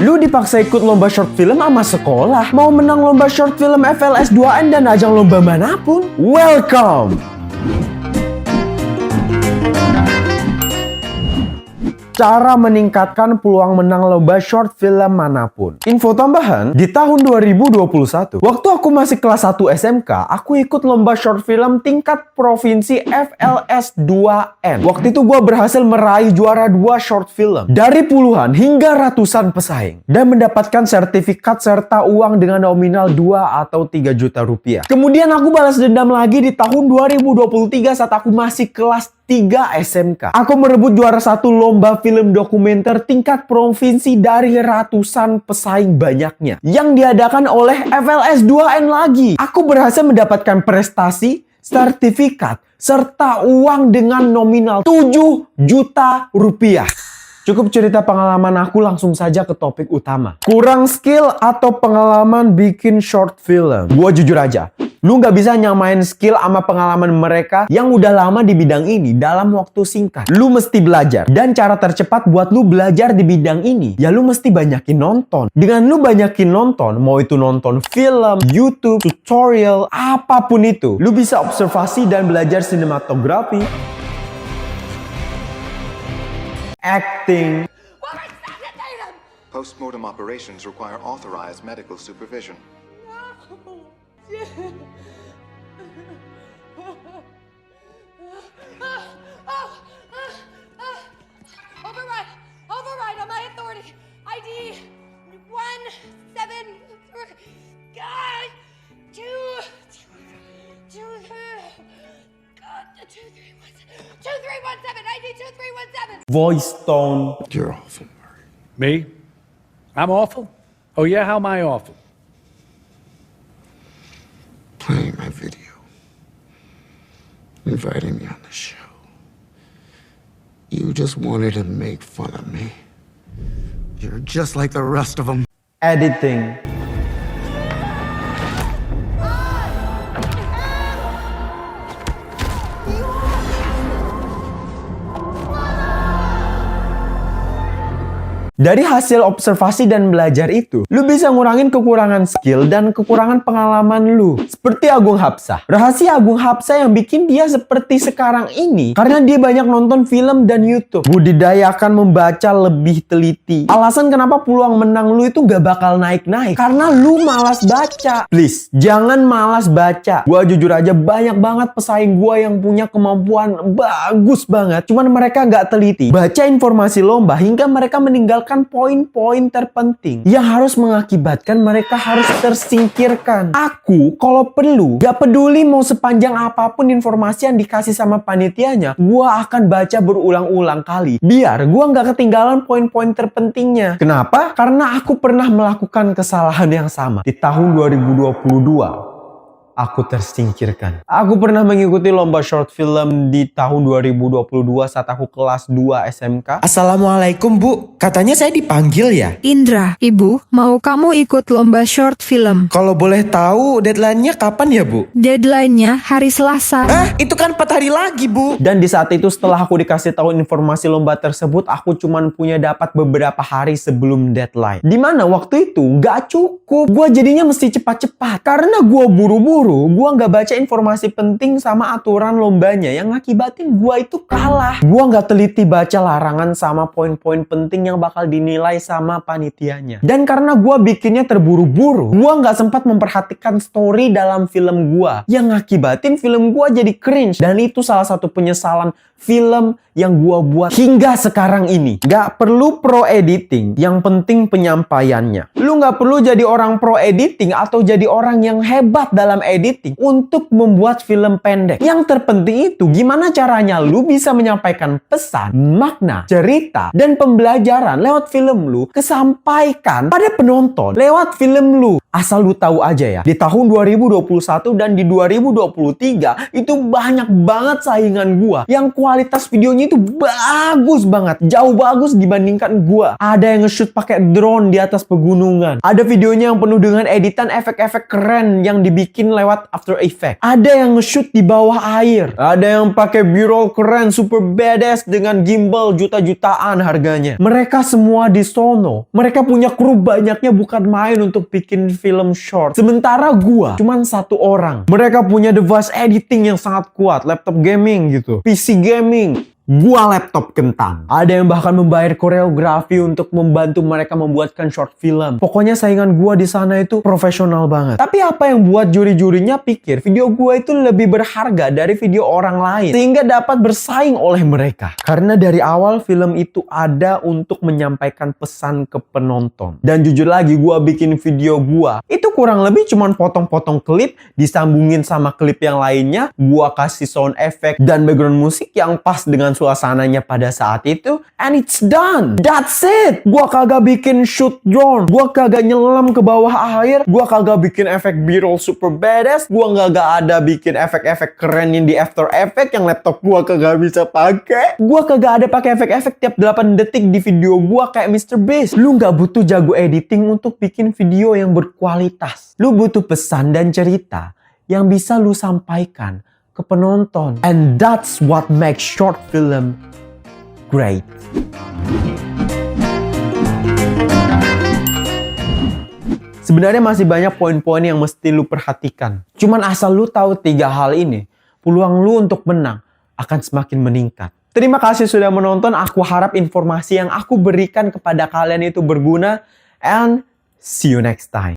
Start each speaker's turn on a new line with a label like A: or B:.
A: Lu dipaksa ikut lomba short film sama sekolah, mau menang lomba short film FLS 2N dan ajang lomba manapun. Welcome! Cara meningkatkan peluang menang lomba short film manapun. Info tambahan, di tahun 2021, waktu aku masih kelas 1 SMK, aku ikut lomba short film tingkat provinsi FLS 2N. Waktu itu gue berhasil meraih juara 2 short film dari puluhan hingga ratusan pesaing dan mendapatkan sertifikat serta uang dengan nominal 2 atau 3 juta rupiah. Kemudian aku balas dendam lagi di tahun 2023 saat aku masih kelas 3 SMK. Aku merebut juara 1 lomba film dokumenter tingkat provinsi dari ratusan pesaing banyaknya yang diadakan oleh FLS 2N lagi. Aku berhasil mendapatkan prestasi, sertifikat, serta uang dengan nominal 7 juta rupiah. Cukup cerita pengalaman aku, langsung saja ke topik utama. Kurang skill atau pengalaman bikin short film? Gua jujur aja, lu nggak bisa nyamain skill sama pengalaman mereka yang udah lama di bidang ini dalam waktu singkat. Lu mesti belajar. Dan cara tercepat buat lu belajar di bidang ini, ya lu mesti banyakin nonton. Dengan lu banyakin nonton, mau itu nonton film, YouTube, tutorial, apapun itu, lu bisa observasi dan belajar sinematografi, acting.
B: Post-mortem operations require authorized medical supervision.
C: Override on my authority. ID 17 God 2 2317 ID 2317.
A: Voice tone.
B: You're awful, Murray.
D: Me? I'm awful? Oh yeah, how am I awful?
B: Playing my video. Inviting me on the show. You just wanted to make fun of me. You're just like the rest of them.
A: Editing. Dari hasil observasi dan belajar itu, lu bisa ngurangin kekurangan skill dan kekurangan pengalaman lu. Seperti Agung Hapsah. Rahasia Agung Hapsah yang bikin dia seperti sekarang ini karena dia banyak nonton film dan YouTube. Budidayakan membaca lebih teliti. Alasan kenapa peluang menang lu itu gak bakal naik-naik, karena lu malas baca. Please, jangan malas baca. Gua jujur aja banyak banget pesaing gua yang punya kemampuan bagus banget, cuman mereka gak teliti baca informasi lomba hingga mereka meninggalkan poin-poin terpenting yang harus mengakibatkan mereka harus tersingkirkan. Aku kalau perlu, gak peduli mau sepanjang apapun informasi yang dikasih sama panitianya, gua akan baca berulang-ulang kali biar gua gak ketinggalan poin-poin terpentingnya. Kenapa? Karena aku pernah melakukan kesalahan yang sama di tahun 2022. Aku tersingkirkan. Aku pernah mengikuti lomba short film di tahun 2022 saat aku kelas 2 SMK. Assalamualaikum Bu, katanya saya dipanggil ya?
E: Indra, Ibu, mau kamu ikut lomba short film?
A: Kalau boleh tahu deadline-nya kapan ya Bu?
E: Deadline-nya hari Selasa.
A: Itu kan 4 hari lagi Bu. Dan di saat itu setelah aku dikasih tahu informasi lomba tersebut, aku cuman punya dapat beberapa hari sebelum deadline. Dimana waktu itu gak cukup. Gua jadinya mesti cepat-cepat. Karena gua buru-buru, gue nggak baca informasi penting sama aturan lombanya yang ngakibatin gue itu kalah. Gue nggak teliti baca larangan sama poin-poin penting yang bakal dinilai sama panitianya. Dan karena gue bikinnya terburu-buru, gue nggak sempat memperhatikan story dalam film gue yang ngakibatin film gue jadi cringe. Dan itu salah satu penyesalan film yang gue buat hingga sekarang ini. Gak perlu pro editing, yang penting penyampaiannya. Lu gak perlu jadi orang pro editing atau jadi orang yang hebat dalam editing untuk membuat film pendek. Yang terpenting itu gimana caranya lu bisa menyampaikan pesan, makna, cerita, dan pembelajaran lewat film lu kesampaikan pada penonton lewat film lu. Asal lu tahu aja ya, di tahun 2021 dan di 2023 itu banyak banget saingan gua yang kualitas videonya itu bagus banget, jauh bagus dibandingkan gua. Ada yang nge-shoot pakai drone di atas pegunungan. Ada videonya yang penuh dengan editan efek-efek keren yang dibikin lewat After Effects. Ada yang nge-shoot di bawah air. Ada yang pakai B-roll keren, super badass dengan gimbal juta-jutaan harganya. Mereka semua di sono. Mereka punya kru banyaknya bukan main untuk bikin film short. Sementara gua cuman satu orang. Mereka punya device editing yang sangat kuat. Laptop gaming gitu. PC gaming. Gua laptop kentang. Ada yang bahkan membayar koreografi untuk membantu mereka membuatkan short film. Pokoknya saingan gua di sana itu profesional banget. Tapi apa yang buat juri-jurinya pikir video gua itu lebih berharga dari video orang lain sehingga dapat bersaing oleh mereka? Karena dari awal film itu ada untuk menyampaikan pesan ke penonton. Dan jujur lagi, gua bikin video gua itu kurang lebih cuman potong-potong klip disambungin sama klip yang lainnya. Gua kasih sound effect dan background musik yang pas dengan suasananya pada saat itu, and it's done. That's it. Gua kagak bikin shoot drone, gua kagak nyelam ke bawah air, gua kagak bikin efek B-roll super badass, gua kagak ada bikin efek-efek keren yang di After Effects yang laptop gua kagak bisa pakai. Gua kagak ada pakai efek-efek tiap 8 detik di video gua kayak Mr. Beast. Lu nggak butuh jago editing untuk bikin video yang berkualitas. Lu butuh pesan dan cerita yang bisa lu sampaikan ke penonton. And that's what makes short film great. Sebenarnya masih banyak poin-poin yang mesti lu perhatikan. Cuman asal lu tahu 3 hal ini, peluang lu untuk menang akan semakin meningkat. Terima kasih sudah menonton. Aku harap informasi yang aku berikan kepada kalian itu berguna. And see you next time.